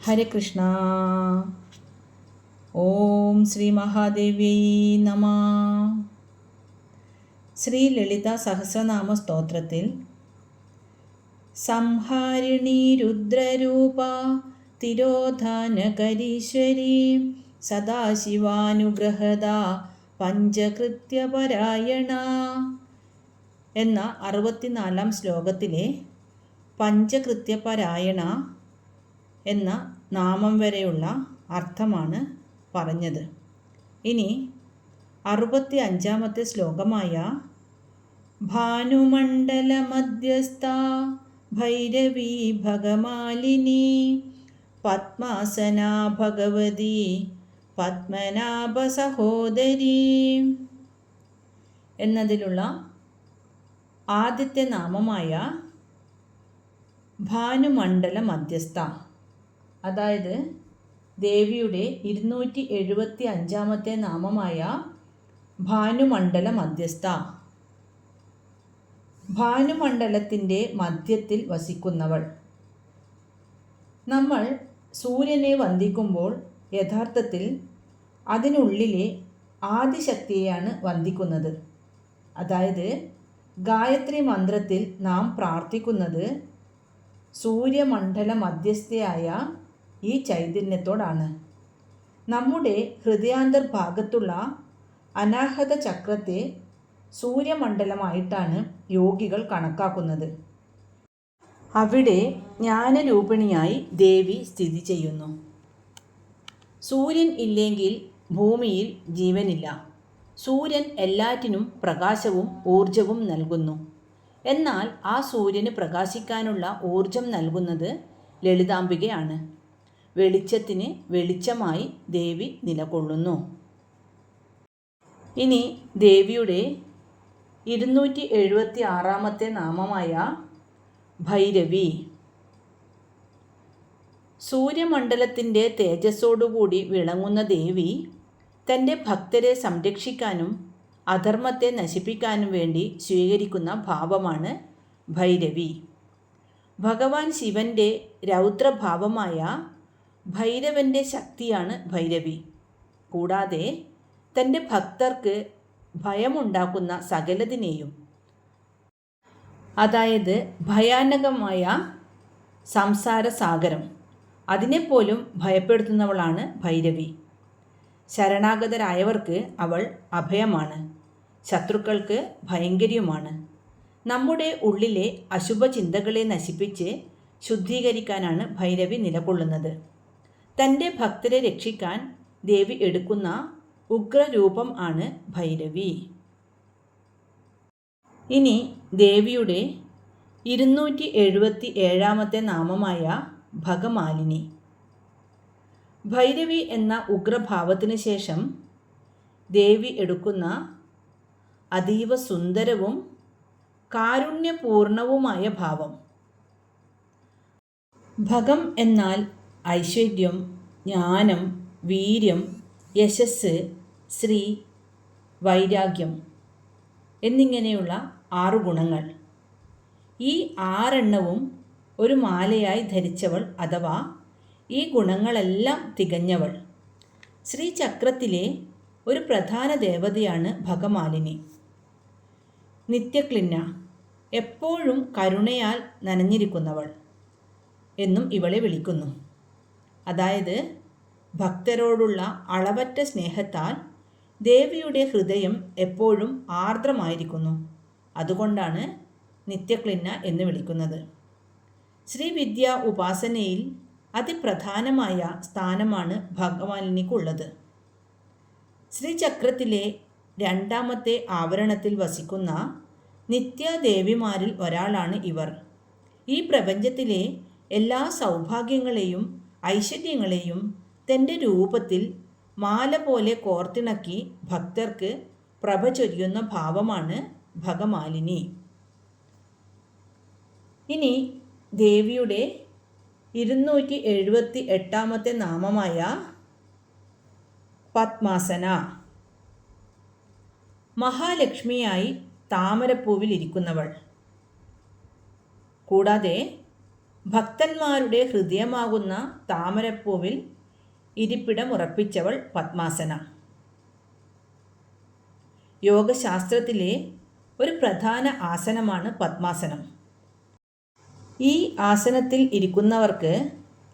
ഹരേ കൃഷ്ണ. ഓം ശ്രീ മഹാദേവ്യൈ നമഃ. ശ്രീ ലളിതാ സഹസ്രനാമ സ്തോത്രത്തിൽ സംഹാരിണീ രുദ്രരൂപ തിരോധാനകരീശ്വരീ സദാശിവാനുഗ്രഹദ പഞ്ചകൃത്യപരായണ എന്ന 64 ശ്ലോകത്തിലെ പഞ്ചകൃത്യപരായണ എന്ന നാമം വരെയുള്ള അർത്ഥമാണ് പറഞ്ഞത്. ഇനി 65 ശ്ലോകമായ ഭാനുമണ്ഡല മധ്യസ്ഥ ഭൈരവീ ഭഗമാലിനി പത്മാസന ഭഗവതി പത്മനാഭ സഹോദരി എന്നതിലുള്ള ആദ്യത്തെ നാമമായ ഭാനുമണ്ഡല മധ്യസ്ഥ, അതായത് ദേവിയുടെ 275 നാമമായ ഭാനുമണ്ഡല മധ്യസ്ഥ. ഭാനുമണ്ഡലത്തിൻ്റെ മധ്യത്തിൽ വസിക്കുന്നവൾ. നമ്മൾ സൂര്യനെ വന്ദിക്കുമ്പോൾ യഥാർത്ഥത്തിൽ അതിനുള്ളിലെ ആദിശക്തിയെയാണ് വന്ദിക്കുന്നത്. അതായത് ഗായത്രി മന്ത്രത്തിൽ നാം പ്രാർത്ഥിക്കുന്നത് സൂര്യമണ്ഡല മധ്യസ്ഥയായ ഈ ചൈതന്യത്തോടാണ്. നമ്മുടെ ഹൃദയാന്തർഭാഗത്തുള്ള അനാഹത ചക്രത്തെ സൂര്യമണ്ഡലമായിട്ടാണ് യോഗികൾ കണക്കാക്കുന്നത്. അവിടെ ജ്ഞാനരൂപിണിയായി ദേവി സ്ഥിതി ചെയ്യുന്നു. സൂര്യൻ ഇല്ലെങ്കിൽ ഭൂമിയിൽ ജീവനില്ല. സൂര്യൻ എല്ലാറ്റിനും പ്രകാശവും ഊർജവും നൽകുന്നു. എന്നാൽ ആ സൂര്യന് പ്രകാശിക്കാനുള്ള ഊർജം നൽകുന്നത് ലളിതാംബികയാണ്. വെളിച്ചത്തിന് വെളിച്ചമായി ദേവി നിലകൊള്ളുന്നു. ഇനി ദേവിയുടെ 276 നാമമായ ഭൈരവി. സൂര്യമണ്ഡലത്തിൻ്റെ തേജസ്സോടുകൂടി വിളങ്ങുന്ന ദേവി തൻ്റെ ഭക്തരെ സംരക്ഷിക്കാനും അധർമ്മത്തെ നശിപ്പിക്കാനും വേണ്ടി സ്വീകരിക്കുന്ന ഭാവമാണ് ഭൈരവി. ഭഗവാൻ ശിവൻ്റെ രൗദ്രഭാവമായ ഭൈരവൻ്റെ ശക്തിയാണ് ഭൈരവി. കൂടാതെ തൻ്റെ ഭക്തർക്ക് ഭയമുണ്ടാക്കുന്ന സകലതിനെയും, അതായത് ഭയാനകമായ സംസാരസാഗരം, അതിനെപ്പോലും ഭയപ്പെടുത്തുന്നവളാണ് ഭൈരവി. ശരണാഗതരായവർക്ക് അവൾ അഭയമാണ്. ശത്രുക്കൾക്ക് ഭയങ്കരിയുമാണ്. നമ്മുടെ ഉള്ളിലെ അശുഭ ചിന്തകളെ നശിപ്പിച്ച് ശുദ്ധീകരിക്കാനാണ് ഭൈരവി നിലകൊള്ളുന്നത്. തൻ്റെ ഭക്തരെ രക്ഷിക്കാൻ ദേവി എടുക്കുന്ന ഉഗ്രരൂപം ആണ് ഭൈരവി. ഇനി ദേവിയുടെ 277 നാമമായ ഭഗമാലിനി. ഭൈരവി എന്ന ഉഗ്രഭാവത്തിന് ശേഷം ദേവി എടുക്കുന്ന അതീവ സുന്ദരവും കാരുണ്യപൂർണവുമായ ഭാവം. ഭഗം എന്നാൽ ഐശ്വര്യം, ജ്ഞാനം, വീര്യം, യശസ്, ശ്രീ, വൈരാഗ്യം എന്നിങ്ങനെയുള്ള 6 ഗുണങ്ങൾ. ഈ 6 ഒരു മാലയായി ധരിച്ചവൾ, അഥവാ ഈ ഗുണങ്ങളെല്ലാം തികഞ്ഞവൾ. ശ്രീചക്രത്തിലെ ഒരു പ്രധാന ദേവതയാണ് ഭഗമാലിനി. നിത്യക്ലിന്ന, എപ്പോഴും കരുണയാൽ നനഞ്ഞിരിക്കുന്നവൾ എന്നും ഇവളെ വിളിക്കുന്നു. അതായത് ഭക്തരോടുള്ള അളവറ്റ സ്നേഹത്താൽ ദേവിയുടെ ഹൃദയം എപ്പോഴും ആർദ്രമായിരിക്കുന്നു. അതുകൊണ്ടാണ് നിത്യക്ലിന്ന എന്ന് വിളിക്കുന്നത്. ശ്രീവിദ്യ ഉപാസനയിൽ അതിപ്രധാനമായ സ്ഥാനമാണ് ഭഗവാനിക്കുള്ളത്. ശ്രീചക്രത്തിലെ 2ാമത്തെ ആവരണത്തിൽ വസിക്കുന്ന നിത്യദേവിമാരിൽ ഒരാളാണ് ഇവർ. ഈ പ്രപഞ്ചത്തിലെ എല്ലാ സൗഭാഗ്യങ്ങളെയും ഐശ്വര്യങ്ങളെയും തൻ്റെ രൂപത്തിൽ മാല പോലെ കോർത്തിണക്കി ഭക്തർക്ക് പ്രഭ ചൊരിയുന്ന ഭാവമാണ് ഭഗമാലിനി. ഇനി ദേവിയുടെ 278 നാമമായ പത്മാസന. മഹാലക്ഷ്മിയായി താമരപ്പൂവിൽ ഇരിക്കുന്നവൾ. കൂടാതെ ഭക്തന്മാരുടെ ഹൃദയമാകുന്ന താമരപ്പൂവിൽ ഇരിപ്പിടമുറപ്പിച്ചവൾ പത്മാസന. യോഗശാസ്ത്രത്തിലെ ഒരു പ്രധാന ആസനമാണ് പത്മാസനം. ഈ ആസനത്തിൽ ഇരിക്കുന്നവർക്ക്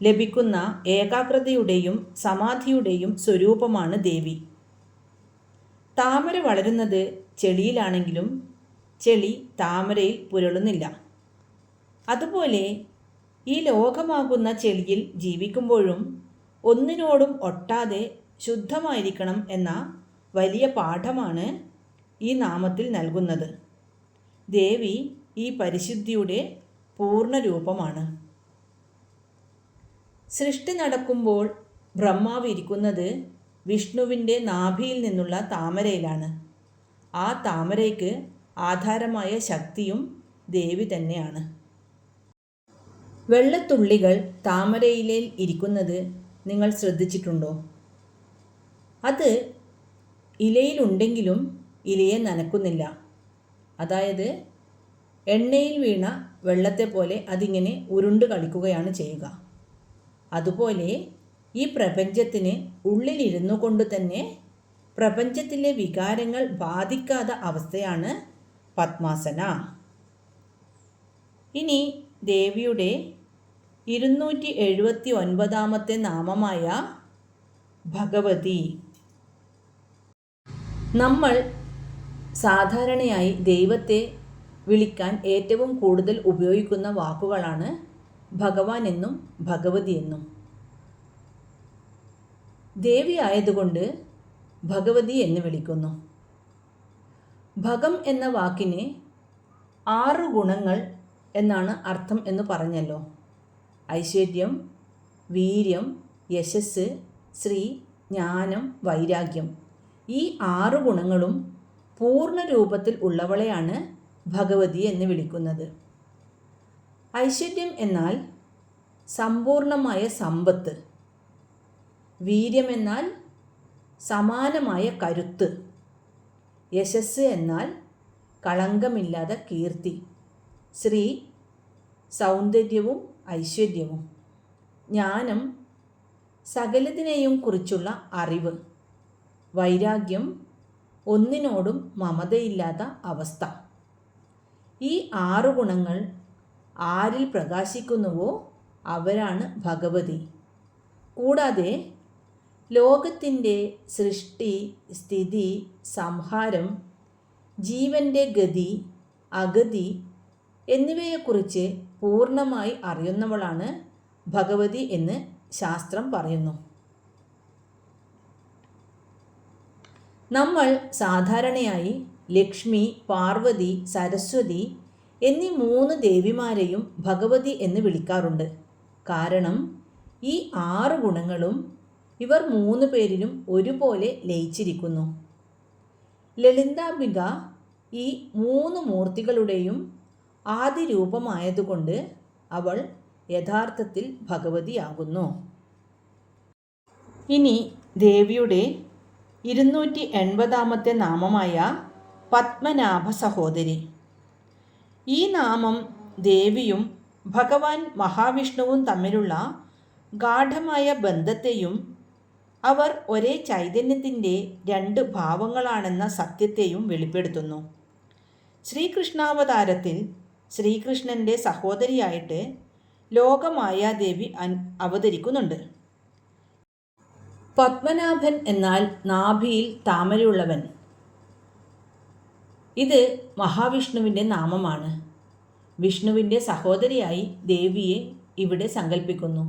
ലഭിക്കുന്ന ഏകാഗ്രതയുടെയും സമാധിയുടെയും സ്വരൂപമാണ് ദേവി. താമര വളരുന്നത് ചെളിയിലാണെങ്കിലും ചെളി താമരയിൽ പുരളുന്നില്ല. അതുപോലെ ഈ ലോകമാകുന്ന ചെളിയിൽ ജീവിക്കുമ്പോഴും ഒന്നിനോടും ഒട്ടാതെ ശുദ്ധമായിരിക്കണം എന്ന വലിയ പാഠമാണ് ഈ നാമത്തിൽ നൽകുന്നത്. ദേവി ഈ പരിശുദ്ധിയുടെ പൂർണ്ണരൂപമാണ്. സൃഷ്ടി നടക്കുമ്പോൾ ബ്രഹ്മാവ് ഇരിക്കുന്നത് വിഷ്ണുവിൻ്റെ നാഭിയിൽ നിന്നുള്ള താമരയിലാണ്. ആ താമരയ്ക്ക് ആധാരമായ ശക്തിയും ദേവി തന്നെയാണ്. വെള്ളത്തുള്ളികൾ താമരയിലേൽ ഇരിക്കുന്നത് നിങ്ങൾ ശ്രദ്ധിച്ചിട്ടുണ്ടോ? അത് ഇലയിലുണ്ടെങ്കിലും ഇലയെ നനക്കുന്നില്ല. അതായത് എണ്ണയിൽ വീണ വെള്ളത്തെ പോലെ അതിങ്ങനെ ഉരുണ്ട് കളിക്കുകയാണ് ചെയ്യുക. അതുപോലെ ഈ പ്രപഞ്ചത്തിന് ഉള്ളിലിരുന്നു കൊണ്ട് തന്നെ പ്രപഞ്ചത്തിലെ വികാരങ്ങൾ ബാധിക്കാത്ത അവസ്ഥയാണ് പത്മാസന. ഇനി ദേവിയുടെ 279 നാമമായ ഭഗവതി. നമ്മൾ സാധാരണയായി ദൈവത്തെ വിളിക്കാൻ ഏറ്റവും കൂടുതൽ ഉപയോഗിക്കുന്ന വാക്കുകളാണ് ഭഗവാൻ എന്നും ഭഗവതി എന്നും. ദേവി ആയതുകൊണ്ട് ഭഗവതി എന്ന് വിളിക്കുന്നു. ഭഗം എന്ന വാക്കിന് 6 ഗുണങ്ങൾ എന്നാണ് അർത്ഥം എന്ന് പറഞ്ഞല്ലോ. ഐശ്വര്യം, വീര്യം, യശസ്, ശ്രീ, ജ്ഞാനം, വൈരാഗ്യം. ഈ 6 ഗുണങ്ങളും പൂർണ്ണ രൂപത്തിൽ ഉള്ളവളെയാണ് ഭഗവതി എന്ന് വിളിക്കുന്നത്. ഐശ്വര്യം എന്നാൽ സമ്പൂർണമായ സമ്പത്ത്. വീര്യം എന്നാൽ സമാനമായ കരുത്ത്. യശസ് എന്നാൽ കളങ്കമില്ലാത്ത കീർത്തി. ശ്രീ സൗന്ദര്യവും ഐശ്വര്യവും. ജ്ഞാനം സകലതിനെയും കുറിച്ചുള്ള അറിവ്. വൈരാഗ്യം ഒന്നിനോടും മമതയില്ലാത്ത അവസ്ഥ. ഈ 6 ഗുണങ്ങൾ ആരിൽ പ്രകാശിക്കുന്നുവോ അവരാണ് ഭഗവതി. കൂടാതെ ലോകത്തിൻ്റെ സൃഷ്ടി, സ്ഥിതി, സംഹാരം, ജീവൻ്റെ ഗതി, അഗതി എന്നിവയെക്കുറിച്ച് പൂർണ്ണമായി അറിയുന്നവളാണ് ഭഗവതി എന്ന് ശാസ്ത്രം പറയുന്നു. നമ്മൾ സാധാരണയായി ലക്ഷ്മി, പാർവതി, സരസ്വതി എന്നീ 3 ദേവിമാരെയും ഭഗവതി എന്ന് വിളിക്കാറുണ്ട്. കാരണം ഈ 6 ഗുണങ്ങളും ഇവർ 3 പേരിലും ഒരുപോലെ ലയിച്ചിരിക്കുന്നു. ലളിതാംബിക ഈ 3 മൂർത്തികളുടെയും ആദി രൂപമായതുകൊണ്ട് അവൾ യഥാർത്ഥത്തിൽ ഭഗവതിയാകുന്നു. ഇനി ദേവിയുടെ 280 നാമമായ പത്മനാഭ സഹോദരി. ഈ നാമം ദേവിയും ഭഗവാൻ മഹാവിഷ്ണുവും തമ്മിലുള്ള ഗാഢമായ ബന്ധത്തെയും അവർ ഒരേ ചൈതന്യത്തിൻ്റെ 2 ഭാവങ്ങളാണെന്ന സത്യത്തെയും വെളിപ്പെടുത്തുന്നു. ശ്രീകൃഷ്ണാവതാരത്തിൽ ശ്രീകൃഷ്ണൻ്റെ സഹോദരിയായിട്ട് ലോകമായാദേവി അവതരിക്കുന്നുണ്ട്. പത്മനാഭൻ എന്നാൽ നാഭിയിൽ താമരയുള്ളവൻ. ഇത് മഹാവിഷ്ണുവിൻ്റെ നാമമാണ്. വിഷ്ണുവിൻ്റെ സഹോദരിയായി ദേവിയെ ഇവിടെ സങ്കല്പിക്കുന്നു.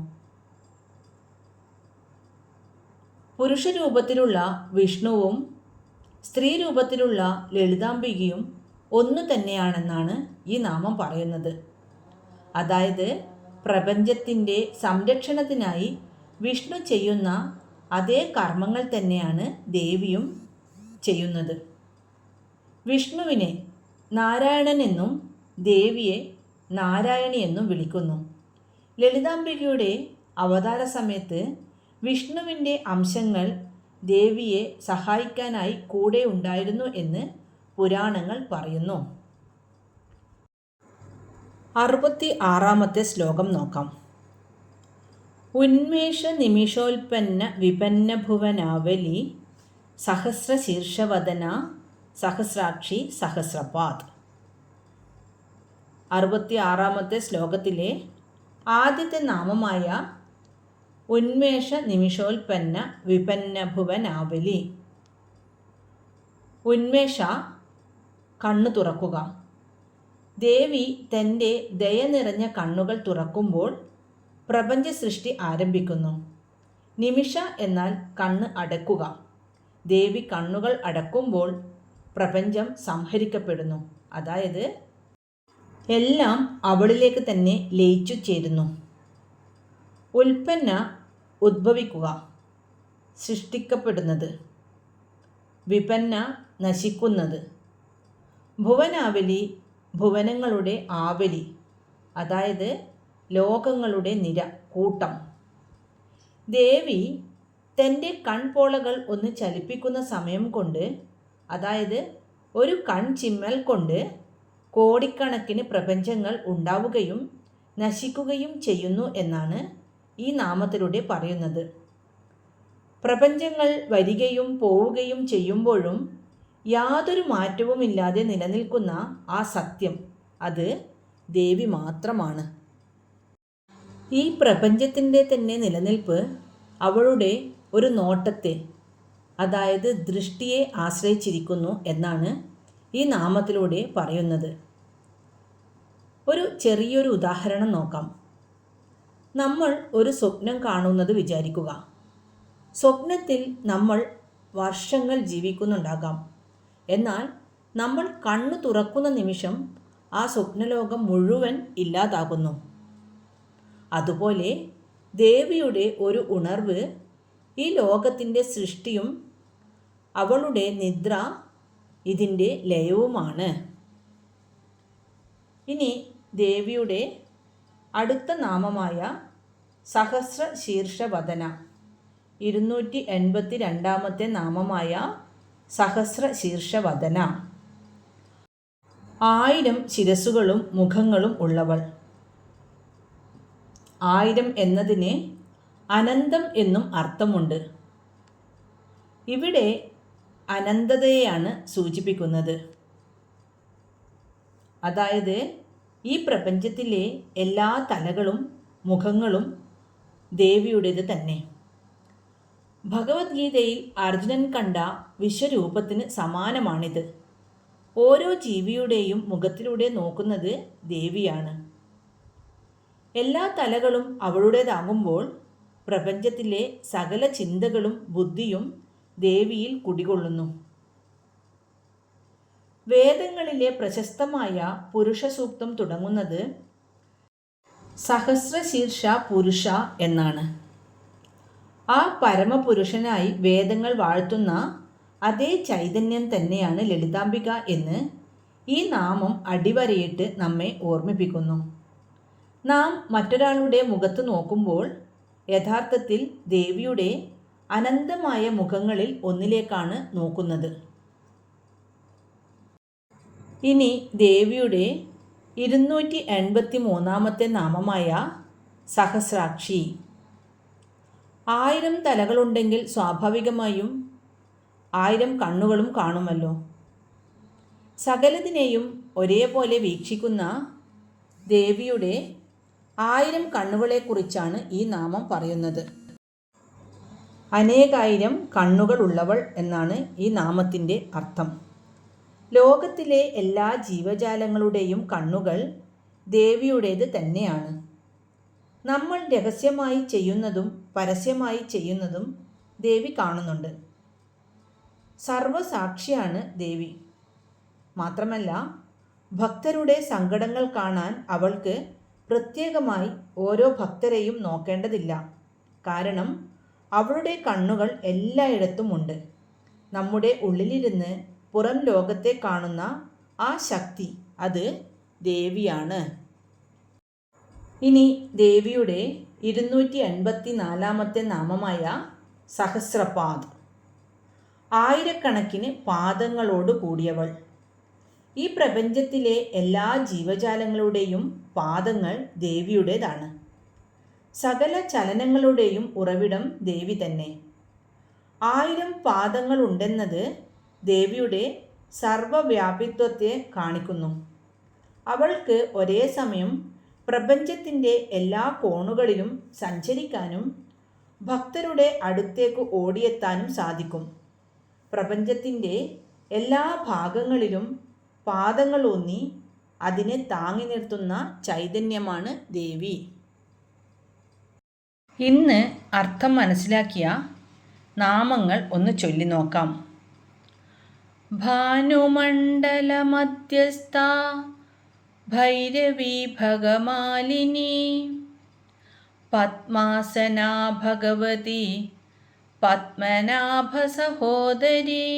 പുരുഷരൂപത്തിലുള്ള വിഷ്ണുവും സ്ത്രീ രൂപത്തിലുള്ള ലളിതാംബികയും ഒന്നു തന്നെയാണെന്നാണ് ഈ നാമം പറയുന്നത്. അതായത് പ്രപഞ്ചത്തിൻ്റെ സംരക്ഷണത്തിനായി വിഷ്ണു ചെയ്യുന്ന അതേ കർമ്മങ്ങൾ തന്നെയാണ് ദേവിയും ചെയ്യുന്നത്. വിഷ്ണുവിനെ നാരായണൻ എന്നും ദേവിയെ നാരായണി എന്നും വിളിക്കുന്നു. ലളിതാംബികയുടെ അവതാര സമയത്ത് വിഷ്ണുവിൻ്റെ അംശങ്ങൾ ദേവിയെ സഹായിക്കാനായി കൂടെ ഉണ്ടായിരുന്നു എന്ന് പുരാണങ്ങൾ പറയുന്നു. 66 ശ്ലോകം നോക്കാം. ഉന്മേഷ നിമിഷോൽപ്പന്ന വിപന്ന ഭുവനാവലി സഹസ്രശീർഷവദന സഹസ്രാക്ഷി സഹസ്രപാദ്. 66 ശ്ലോകത്തിലെ ആദ്യത്തെ നാമമായ ഉന്മേഷ നിമിഷോൽപ്പന്ന വിപന്ന ഭുവനാവലി. ഉന്മേഷ, കണ്ണു തുറക്കുക. ദേവി തൻ്റെ ദയ നിറഞ്ഞ കണ്ണുകൾ തുറക്കുമ്പോൾ പ്രപഞ്ച സൃഷ്ടി ആരംഭിക്കുന്നു. നിമിഷ എന്നാൽ കണ്ണ് അടക്കുക. ദേവി കണ്ണുകൾ അടക്കുമ്പോൾ പ്രപഞ്ചം സംഹരിക്കപ്പെടുന്നു. അതായത് എല്ലാം അവളിലേക്ക് തന്നെ ലയിച്ചു ചേരുന്നു. ഉൽപ്പന്ന, ഉദ്ഭവിക്കുക, സൃഷ്ടിക്കപ്പെടുന്നത്. വിപന്ന, നശിക്കുന്നത്. ഭുവനാവലി, ഭുവനങ്ങളുടെ ആവലി, അതായത് ലോകങ്ങളുടെ നിര, കൂട്ടം. ദേവി തൻ്റെ കൺപോളകൾ ഒന്ന് ചലിപ്പിക്കുന്ന സമയം കൊണ്ട്, അതായത് ഒരു കൺചിമ്മൽ കൊണ്ട് കോടിക്കണക്കിന് പ്രപഞ്ചങ്ങൾ ഉണ്ടാവുകയും നശിക്കുകയും ചെയ്യുന്നു എന്നാണ് ഈ നാമത്തിലൂടെ പറയുന്നത്. പ്രപഞ്ചങ്ങൾ വരികയും പോവുകയും ചെയ്യുമ്പോഴും യാതൊരു മാറ്റവുമില്ലാതെ നിലനിൽക്കുന്ന ആ സത്യം, അത് ദേവി മാത്രമാണ്. ഈ പ്രപഞ്ചത്തിൻ്റെ തന്നെ നിലനിൽപ്പ് അവളുടെ ഒരു നോട്ടത്തെ, അതായത് ദൃഷ്ടിയെ ആശ്രയിച്ചിരിക്കുന്നു എന്നാണ് ഈ നാമത്തിലൂടെ പറയുന്നത്. ഒരു ചെറിയൊരു ഉദാഹരണം നോക്കാം. നമ്മൾ ഒരു സ്വപ്നം കാണുന്നത് വിചാരിക്കുക. സ്വപ്നത്തിൽ നമ്മൾ വർഷങ്ങൾ ജീവിക്കുന്നുണ്ടാകാം. എന്നാൽ നമ്മൾ കണ്ണു തുറക്കുന്ന നിമിഷം ആ സ്വപ്നലോകം മുഴുവൻ ഇല്ലാതാകുന്നു. അതുപോലെ ദേവിയുടെ ഒരു ഉണർവ് ഈ ലോകത്തിൻ്റെ സൃഷ്ടിയും അവളുടെ നിദ്ര ഇതിൻ്റെ ലയവുമാണ്. ഇനി ദേവിയുടെ അടുത്ത നാമമായ സഹസ്രശീർഷവദന, 282 നാമമായ സഹസ്രശീർഷവദന. 1000 ശിരസ്സുകളും മുഖങ്ങളും ഉള്ളവൾ. 1000 എന്നതിന് അനന്തം എന്നും അർത്ഥമുണ്ട്. ഇവിടെ അനന്തതയെയാണ് സൂചിപ്പിക്കുന്നത്. അതായത് ഈ പ്രപഞ്ചത്തിലെ എല്ലാ തലകളും മുഖങ്ങളും ദേവിയുടേത് തന്നെ. ഭഗവത്ഗീതയിൽ അർജുനൻ കണ്ട വിശ്വരൂപത്തിന് സമാനമാണിത്. ഓരോ ജീവിയുടെയും മുഖത്തിലൂടെ നോക്കുന്നത് ദേവിയാണ്. എല്ലാ തലകളും അവളുടേതാകുമ്പോൾ പ്രപഞ്ചത്തിലെ സകല ചിന്തകളും ബുദ്ധിയും ദേവിയിൽ കുടികൊള്ളുന്നു. വേദങ്ങളിലെ പ്രശസ്തമായ പുരുഷ സൂക്തം തുടങ്ങുന്നത് സഹസ്രശീർഷ പുരുഷ എന്നാണ്. ആ പരമപുരുഷനായി വേദങ്ങൾ വാഴ്ത്തുന്ന അതേ ചൈതന്യം തന്നെയാണ് ലളിതാംബിക എന്ന് ഈ നാമം അടിവരയിട്ട് നമ്മെ ഓർമ്മിപ്പിക്കുന്നു. നാം മറ്റൊരാളുടെ മുഖത്ത് നോക്കുമ്പോൾ യഥാർത്ഥത്തിൽ ദേവിയുടെ അനന്തമായ മുഖങ്ങളിൽ ഒന്നിലേക്കാണ് നോക്കുന്നത്. ഇനി ദേവിയുടെ 283 നാമമായ സഹസ്രാക്ഷി. 1000 തലകളുണ്ടെങ്കിൽ സ്വാഭാവികമായും 1000 കണ്ണുകളും കാണുമല്ലോ. സകലതിനെയും ഒരേപോലെ വീക്ഷിക്കുന്ന ദേവിയുടെ 1000 കണ്ണുകളെക്കുറിച്ചാണ് ഈ നാമം പറയുന്നത്. അനേകായിരം കണ്ണുകളുള്ളവൾ എന്നാണ് ഈ നാമത്തിൻ്റെ അർത്ഥം. ലോകത്തിലെ എല്ലാ ജീവജാലങ്ങളുടെയും കണ്ണുകൾ ദേവിയുടേത് തന്നെയാണ്. നമ്മൾ രഹസ്യമായി ചെയ്യുന്നതും പരസ്യമായി ചെയ്യുന്നതും ദേവി കാണുന്നുണ്ട്. സർവസാക്ഷിയാണ് ദേവി. മാത്രമല്ല, ഭക്തരുടെ സങ്കടങ്ങൾ കാണാൻ അവൾക്ക് പ്രത്യേകമായി ഓരോ ഭക്തരെയും നോക്കേണ്ടതില്ല. കാരണം അവളുടെ കണ്ണുകൾ എല്ലായിടത്തുമുണ്ട്. നമ്മുടെ ഉള്ളിലിരുന്ന് പുറം ലോകത്തെ കാണുന്ന ആ ശക്തി, അത് ദേവിയാണ്. ഇനി ദേവിയുടെ 284 നാമമായ സഹസ്രപാദ്. ആയിരക്കണക്കിന് പാദങ്ങളോട് കൂടിയവൾ. ഈ പ്രപഞ്ചത്തിലെ എല്ലാ ജീവജാലങ്ങളുടെയും പാദങ്ങൾ ദേവിയുടേതാണ്. സകല ചലനങ്ങളുടെയും ഉറവിടം ദേവി തന്നെ. 1000 പാദങ്ങളുണ്ടെന്നത് ദേവിയുടെ സർവവ്യാപിത്വത്തെ കാണിക്കുന്നു. അവൾക്ക് ഒരേ സമയം പ്രപഞ്ചത്തിൻ്റെ എല്ലാ കോണുകളിലും സഞ്ചരിക്കാനും ഭക്തരുടെ അടുത്തേക്ക് ഓടിയെത്താനും സാധിക്കും. പ്രപഞ്ചത്തിൻ്റെ എല്ലാ ഭാഗങ്ങളിലും പാദങ്ങളൂന്നി അതിനെ താങ്ങി നിർത്തുന്ന ചൈതന്യമാണ് ദേവി. ഇന്ന് അർത്ഥം മനസ്സിലാക്കിയ നാമങ്ങൾ ഒന്ന് ചൊല്ലി നോക്കാം. ഭാനുമണ്ഡലമധ്യസ്ഥ ഭൈരവി ഭഗമാലിനി, പത്മാസനാ ഭഗവതി പത്മനാഭ സഹോദരി,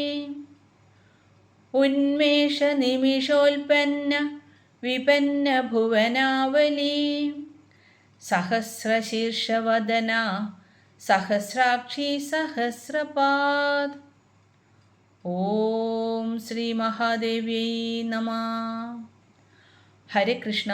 ഉന്മേഷ നിമിഷോൽപ്പന്ന വിപന്ന ഭുവനാവലി, സഹസ്രശീർഷവദന സഹസ്രാക്ഷി സഹസ്രപാദ്. ഓം ശ്രീ മഹാദേവ്യൈ നമഃ. ഹരേ കൃഷ്ണ.